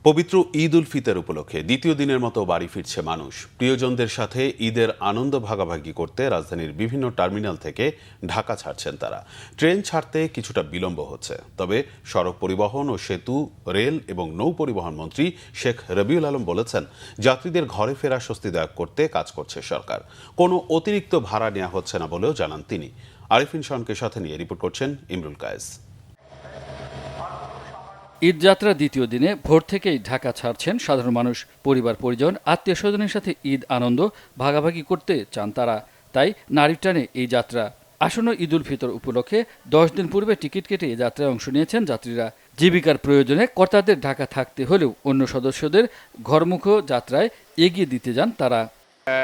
পবিত্র ঈদ উল ফিতর উপলক্ষে দ্বিতীয় দিনের মতো বাড়ি ফিরছে মানুষ। প্রিয়জনদের সাথে ঈদের আনন্দ ভাগাভাগি করতে রাজধানীর বিভিন্ন টার্মিনাল থেকে ঢাকা ছাড়ছেন তারা। ট্রেন ছাড়তে কিছুটা বিলম্ব হচ্ছে, তবে সড়ক পরিবহন ও সেতু, রেল এবং নৌ পরিবহন মন্ত্রী শেখ রবিউল আলম বলেছেন, যাত্রীদের ঘরে ফেরা স্বস্তিদায়ক করতে কাজ করছে সরকার। কোনো অতিরিক্ত ভাড়া নেওয়া হচ্ছে না বলেও জানান তিনি। আরিফিন শানকে সাথে নিয়ে রিপোর্ট করছেন ইমরুল কায়েস। ঈদযাত্রার দ্বিতীয় দিনে ভোর থেকেই ঢাকা ছাড়ছেন সাধারণ মানুষ। পরিবার পরিজন, আত্মীয় স্বজনের সাথে ঈদ আনন্দ ভাগাভাগি করতে চান তারা, তাই নারীর টানে এই যাত্রা। আসন্ন ঈদ উল ফিতর উপলক্ষে 10 দিন পূর্বে টিকিট কেটে এই যাত্রায় অংশ নিয়েছেন যাত্রীরা। জীবিকার প্রয়োজনে কর্তাদের ঢাকা থাকতে হলেও অন্য সদস্যদের ঘরমুখ যাত্রায় এগিয়ে দিতে যান তারা।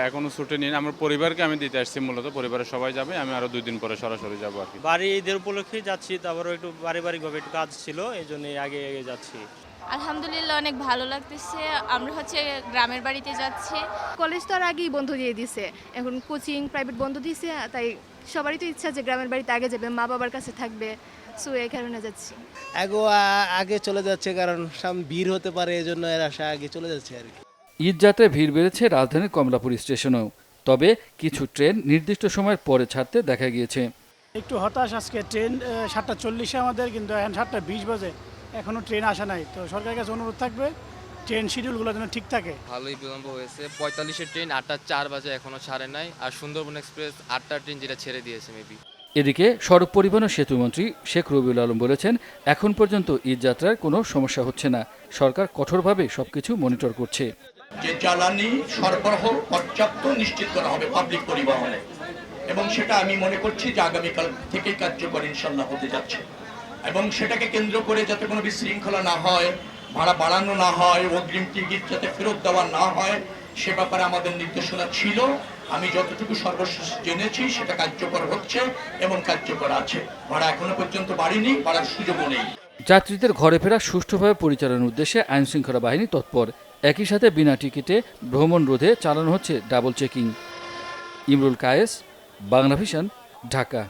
এখনো ছুটি নিন, আমার পরিবারকে আমি দিতে আসছি, মূলত পরিবারের সবাই যাবে, আমি আরো 2 দিন পরে সরাসরি যাবো আর কি। বাড়ি ঈদের উপলক্ষে যাচ্ছি, তারপরে একটু পারিবারিকভাবে একটু কাজ ছিল, এই জন্য আগে যাচ্ছি। আলহামদুলিল্লাহ, অনেক ভালো লাগতেছে। আমরা গ্রামের বাড়িতে যাচ্ছি। কলেজ তো আর আগেই বন্ধ দিয়ে দিছে, এখন কোচিং প্রাইভেট বন্ধ দিয়েছে, তাই সবারই তো ইচ্ছা যে গ্রামের বাড়িতে আগে যাবে, মা বাবার কাছে থাকবে, সো এই কারণে যাচ্ছি। আগে চলে যাচ্ছে, কারণ ভিড় হতে পারে, এই জন্য এর আশা আগে চলে যাচ্ছে আর কি। ঈদযাত্রায় ভিড় বেড়েছে রাজধানীর কমলাপুর স্টেশনেও, তবে কিছু ট্রেন নির্দিষ্ট সময়ের পরে ছাড়তে দেখা গিয়েছে। একটু হতাশ, আজকে ট্রেন 7:40 আমাদের, কিন্তু এখন 7:20 বাজে, এখনো ট্রেন আসা নাই। তো সরকারের কাছে অনুরোধ থাকবে ট্রেন শিডিউলগুলো যেন ঠিক থাকে। ভালোই বিলম্ব হয়েছে। 45-এর ট্রেন 8:04 বাজে এখনো ছাড়ে নাই, আর সুন্দরবন এক্সপ্রেস 8টার ট্রেন যেটা ছেড়ে দিয়েছে মেবি। এদিকে সড়ক পরিবহন ও সেতুমন্ত্রী শেখ রবিউল আলম বলেছেন, এখন পর্যন্ত ঈদযাত্রার কোনো সমস্যা হচ্ছে না, সরকার কঠোরভাবে সবকিছু মনিটর করছে। যে জ্বালানি সরবরাহ পর্যাপ্ত নিশ্চিত করা হবে পাবলিক পরিবহনে, এবং সেটা আমি মনে করছি যে আগামীকাল থেকেই কার্যকর ইনশাল্লাহ হতে যাচ্ছে, এবং সেটাকে কেন্দ্র করে যাতে কোনো বিশৃঙ্খলা না হয়, ভাড়া বাড়ানো না হয়, অগ্রিম টিকিট যাতে ফেরত দেওয়া না হয়, সে ব্যাপারে আমাদের নির্দেশনা ছিল। আমি যতটুকু সর্বশেষ জেনেছি সেটা কার্যকর হচ্ছে এবং কার্যকর আছে। ভাড়া এখনো পর্যন্ত বাড়েনি, বাড়ার সুযোগও নেই। যাত্রীদের ঘরে ফেরা সুষ্ঠুভাবে পরিচালনার উদ্দেশ্যে আইনশৃঙ্খলা বাহিনী তৎপর। একই সাথে বিনা টিকিটে ভ্রমণ রোধে চালানো হচ্ছে double checking. Imrul Kayes, Bangla Vision, Dhaka.